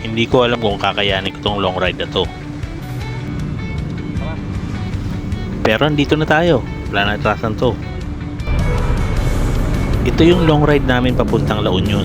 Hindi ko alam kung kakayanin ko tong long ride na to. Pero andito na tayo. Wala na atrasan to. Ito yung long ride namin papuntang La Union.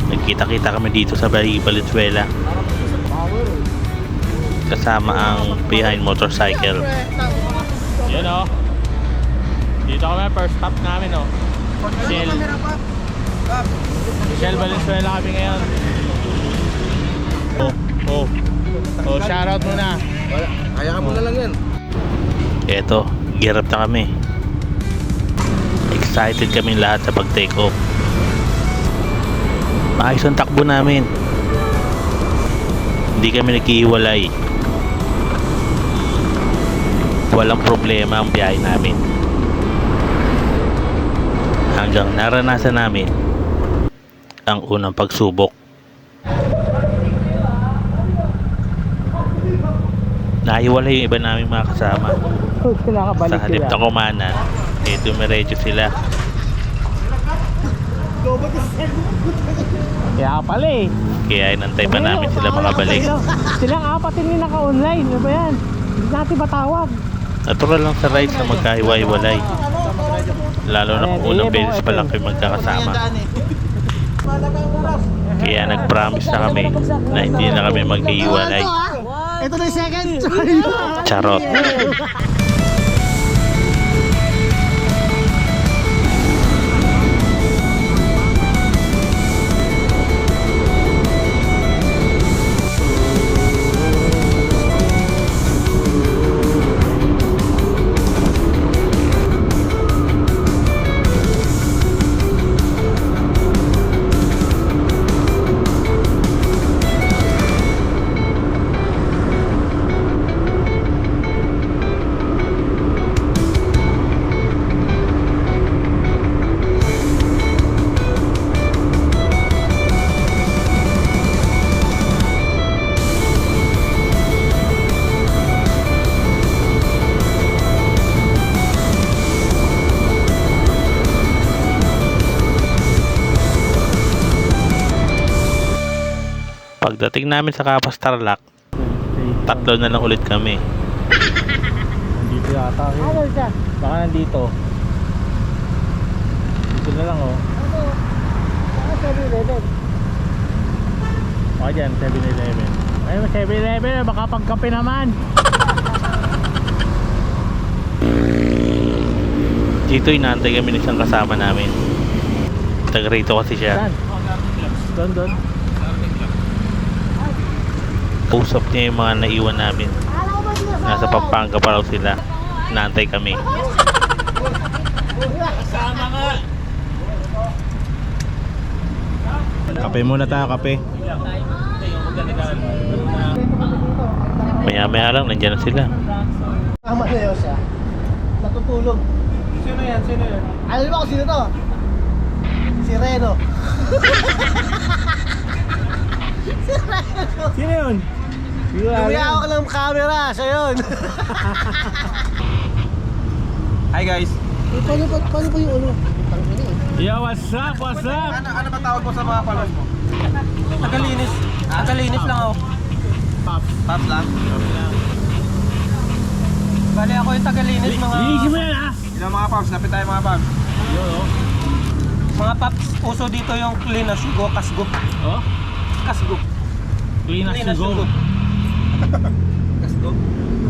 Nagkita-kita kami dito sa Valenzuela. Kasama ang behind motorcycle. Yan o. Dito kami, first stop namin o. Shell Valenzuela kami ngayon. Shoutout muna. Kaya ka muna lang yan. Eto, girap na kami. Excited kami lahat sa pag-take off. Maayos ang takbo namin. Hindi kami naghihiwalay. Walang problema ang biyahe namin. Hanggang naranasan namin ang unang pagsubok. Nahiwalay yung iba namin mga kasama. Sa halip na kumanan, dumiretso sila. Kaya pala eh. Kaya inantay pa namin sila makabalik. Silang apat yung naka-online. Ano ba yan? Hindi natin matawag. Natural lang sa rides na magkahiwa-hiwalay. Lalo na kung unang beses pa lang kayo magkakasama. Kaya nag-promise na kami na hindi na kami maghihiwalay. Ito na yung second. Charot. Pagdating namin sa Kapas Tarlac, tatlo na lang ulit kami. Nandito yata. Ano siya? Baka nandito. Dito na lang oh. Ano? Baka 7-Eleven. Baka dyan, 7-Eleven. Ayun, 7-Eleven. Baka pagkape naman. Dito inaantay kami ng isang kasama namin. Taga rito kasi siya. Saan? Doon. Kausap niya yung mga naiwan namin. Nasa Pampanga pa raw sila. Inaantay kami. Kape muna tayo, kape. Maya-maya lang, nandiyan na sila. Tama na yun siya. Natutulog. Sino yan? Alam mo kung sino to? Si Reno. Sino yun? Lumiyaw ka ng camera, siya yun. Hi guys. Paano ba yung ano? Yo, what's up? Ano ba tawag mo sa mga followers mo? Tagalinis. Tagalinis lang ako. Pops lang? Bali ako yung tagalinis mga... Iisip mo yan ha? Ilang mga pops? Lapit tayo mga pops. Mga pops, uso dito yung clean as you go, kasgo. Oh? Kasgo. Clean as you go. Kasgo.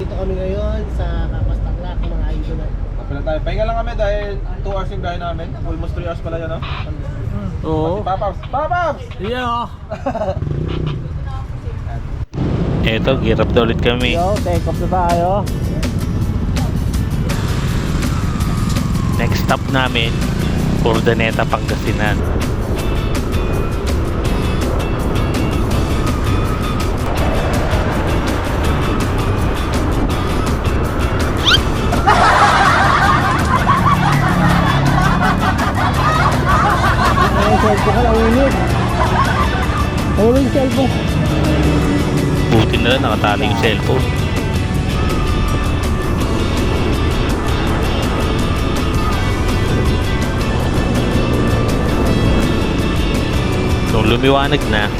Dito kami ngayon sa Kapas Tarlac, mga idol na. Kapila tayo. Pahinga lang kami dahil 2 hours yung biyahe namin. Almost 3 hours pala yun, no? Oo. Papaps! Papaps! Yo! Eto, girap na ulit kami. Yo, take off na tayo. Next stop namin, Urdaneta, Pangasinan. Cellphone ka lang, unit. Huli yung cellphone. Buti na lang nakatali yung cellphone. Nung lumiwanag na,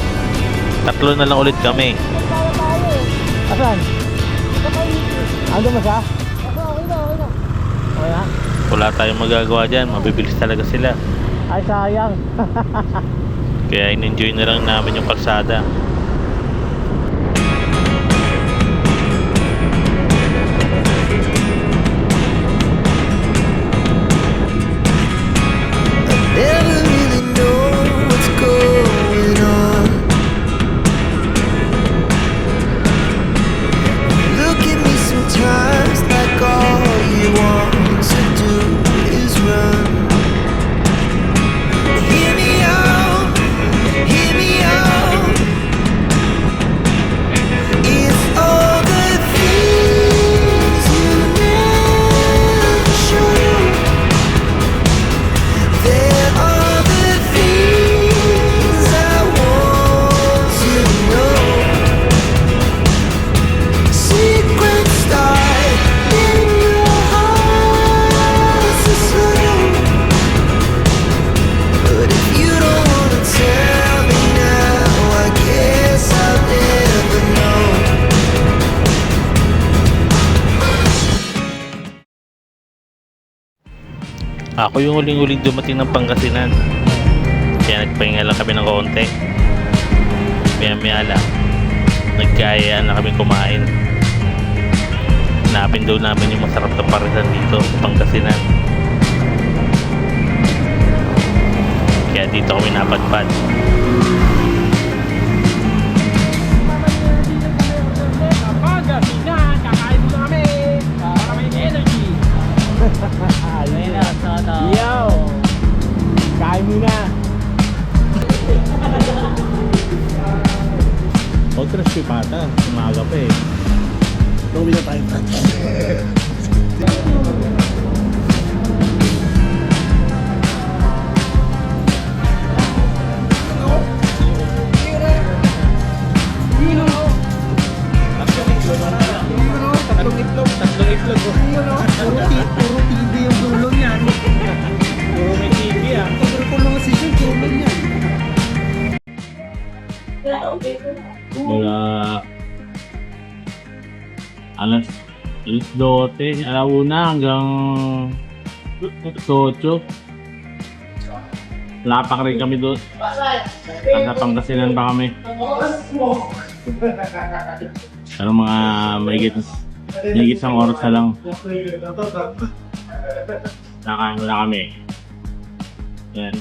Tatlo na lang ulit kami. Asan? Ando mo siya? Okay na? Wala tayong magagawa dyan. Mabibilis talaga sila. Ay, sayang. Kaya in-enjoy na lang namin yung kalsada. Never really know what's going on. Look at me sometimes like all you want to do is run. Hear me out, hear me out. It's all the things you never show. There are the things I want to know. Secrets start in your heart so slow. But if you don't wanna tell me now, I guess I'll never know. Ako yung huling-huling dumating ng Pangasinan. Kaya nagpahinga lang kami ng konti. Maya-maya lang, nagkayaan na kami kumain. Hanapin daw namin yung masarap na parisan dito sa Pangasinan. Kaya dito kami napadpad. Pangasinan, kakain muna kami. Para may energy. Yo! Kain muna. Huwag crispy pata. Umaga pa eh. Gawin na tayo. Tatlong itlog. Puro TV yung dulo niyan. Puro may TV ah. Puro po mga season, dulo niyan. Mula alas 12, alauna hanggang 8. Lapak rin kami doon. Nasa Pangasinan pa kami. Pero mga mahigit isang oras na lang. Nakain muna kami. Yan.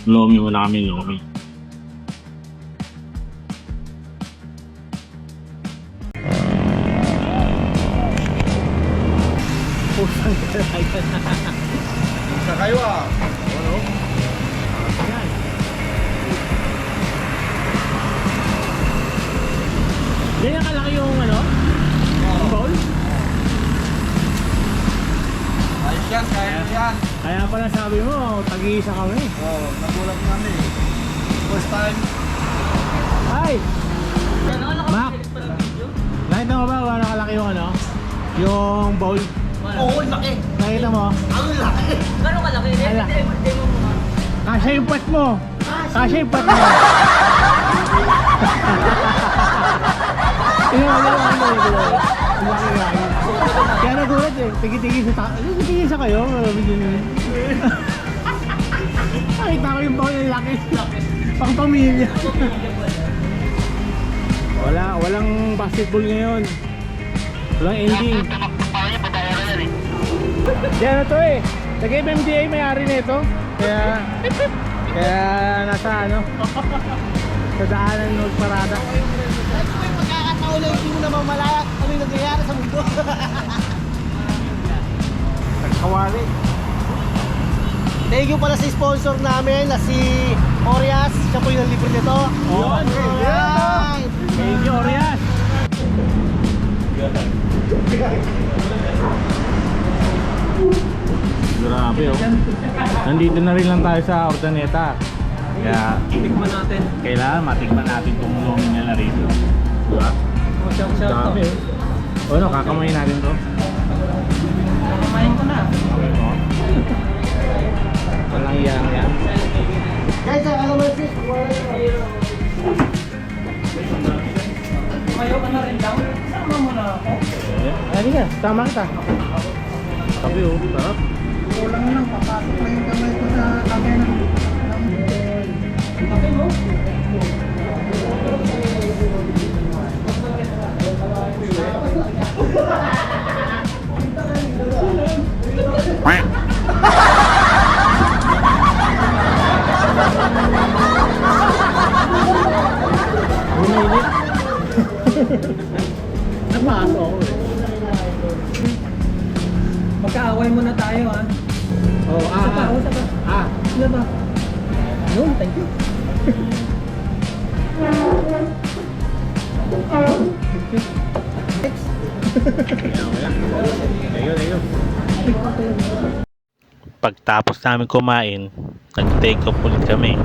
Lomi muna kami, lomi. Sa kayo ah. Ganyan kalaki yung ano? Yung bowl? Ayos yan, kaya yan. Kaya pala sabi mo, tag-iisa kami. Oo, nagulat kami. First time. Ay! Mac! Nakita mo ba wala kalaki yung ano? Yung bowl? Oo, laki. Nakita mo? Ang laki. Gano'ng kalaki? Ala. Demo mo nga. Kasya yung pat mo! Kasya yung pat mo! Yung kaya nagulat eh, tigil-tigil sa tigil sa kayo. Nakita ko yung bowl ng laki. Pang pamilya. Walang basketball ngayon. Walang ending. Kaya na to eh. Nag-MMDA may-ari na ito. Kaya nasa ano sa daanan ng parada. Ito yung pagkakataon na hindi mo na mamalaya ano yung nangyayari sa mundo. Nagkawali. Thank you pala sa sponsor namin na si Orias. Siya po yung libre nito. Yun! Alright! Thank you, Orias! Grabe oh. Nandito na rin lang tayo sa Ordaneta. Kaya Tikman natin. kailangan matikman natin itong lomi nila rito. Diba? Shout-shout Grabe oh. Ano, kakamayin natin to. Kumain ko na. Okay mo? Walang iyang yan. Guys, ano naman sis? Sige, tama kita. Sabi oh, sarap. Kulang lang, papasok lang yung kamay ko sa camera. Okay mo? Bumilit. Napasok ako eh. Magkaaway muna tayo ha. Oh, Isa pa. Ano ba? No, thank you. Pagtapos namin kumain, nag-take off ulit kami.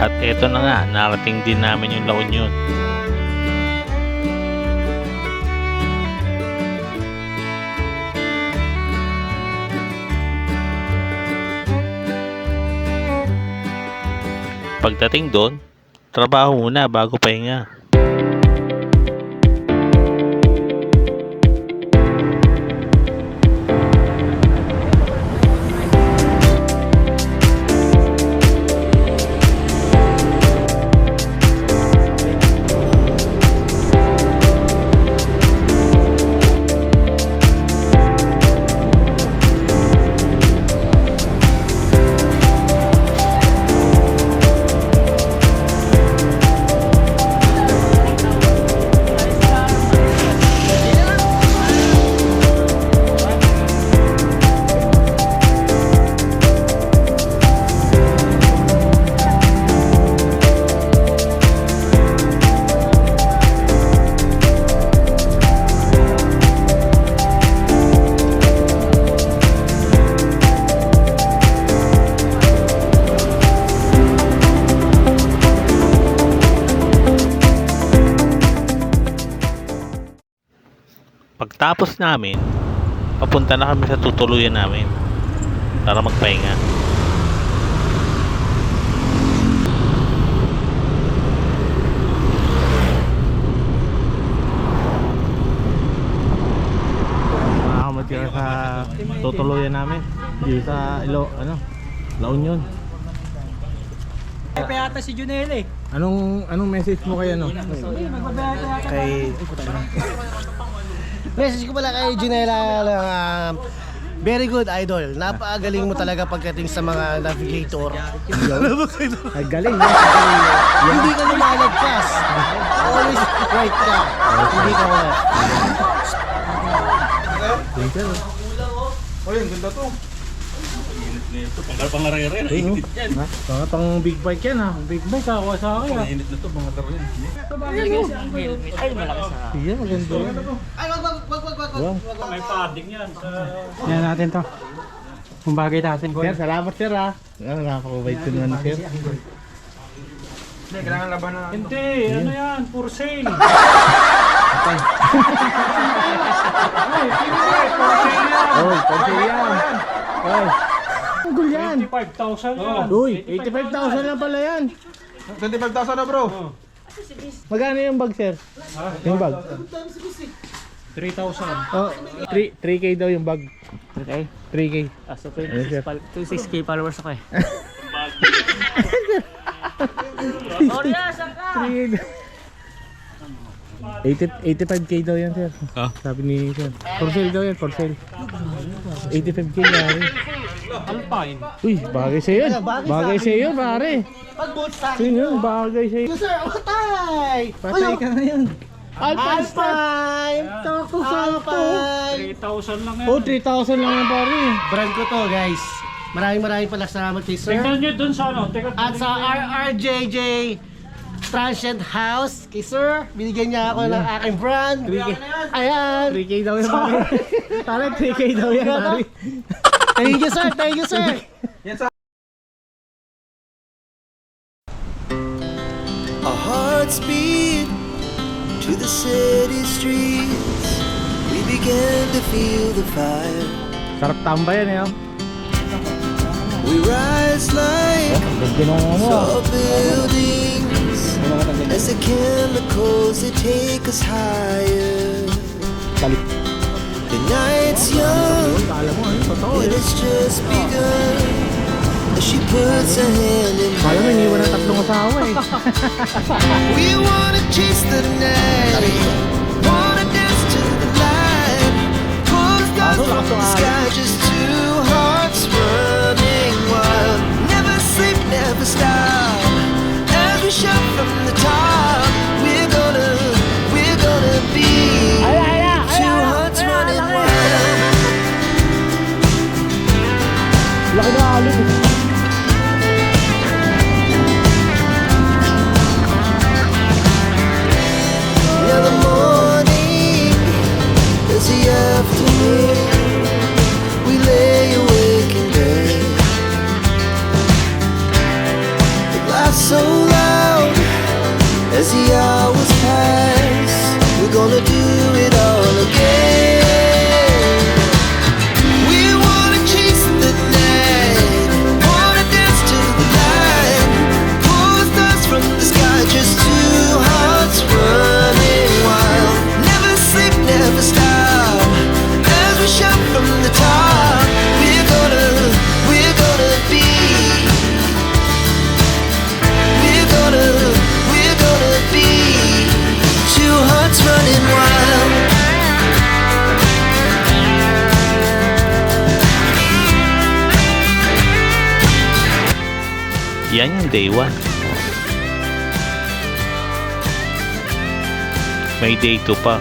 At eto na nga, narating din namin yung La Union. Pagdating doon, trabaho muna bago pahinga. Pagtapos namin, papunta na kami sa tutuluyan namin para magpahinga. Makakamagkira sa tutuluyan namin. Dito sa La Union. Ay, pa yata si Junel eh. Anong message mo kay ano? Kay... Message ko pala kay Junela lang, very good idol. Napakagaling mo talaga pagdating sa mga navigator. Ay, galing. Hindi ka lumalagpas. Always right ka. Hindi ka wala. Pang big bike yan ha. Big bike ha. Kawasaki ha. Init na to mga karoon. Ay, malakas ha. Iya, maganda yan. Ay, wag. Yan natin to. Kung bagay natin. Sir, salamat sir ha. Napakabait ko naman sir. Hindi, kailangan laban na. Hindi, ano yan? For sale. Oh, pagkaya yan. Ay. Ang gul yan. 25,000 yan. Uy, 85,000 lang pala yan. 25,000 na bro. Magkano yung bag sir? Yung bag? 3,000. Oh, 3K daw yung bag. Okay. 3K. So, Ano, sir? 26k followers ako eh. 85K daw yan sir. Sabi ni sir. For sale daw yan, for sale. 85K yari. Alpine. Uy, bagay sa'yo yun. Bagay sa'yo yun pare. Pag-boot sa Sino yun? Bagay sa'yo. Sir, patay! Patay ka ngayon. Alpine! Sakto-sakto. Alpine! 3,000 lang yan. Oh, 3,000 lang yan pare. Brand ko to, guys. Maraming pala salamat kay sir. Tingnan nyo dun sa ano. At sa RRJJ transient house kay sir. Binigyan niya ako ng aking brand. Ayan. 3K daw yan, pare. Pare, 3K daw yan, pare. Thank you sir, thank you sir. Our hearts beat to the city streets. We began to feel the fire. Sarap tambayan eh, oh. We rise like tall buildings as the chemicals they take us higher. The night's young and it's just begun. As she puts her hand in Kala mo, iniwan mine. ng tatlong asawa eh. We wanna chase the night, wanna dance to the light. Pull the stars from the sky, just two hearts running wild. Never sleep, never stop. As we shout from the top, we're gonna be two hearts running wild. Laki na alit eh. Yeah, the morning is the afternoon. We lay awake in bed. It laughs so loud as the hours pass. We're gonna do it all again. We wanna chase the night, wanna dance to the light. Pull the stars from the sky, just two hearts running wild. Never sleep, never stop. As we shout from the top, we're gonna be. We're gonna be two hearts running wild. Yan yung day 1. May day 2 pa.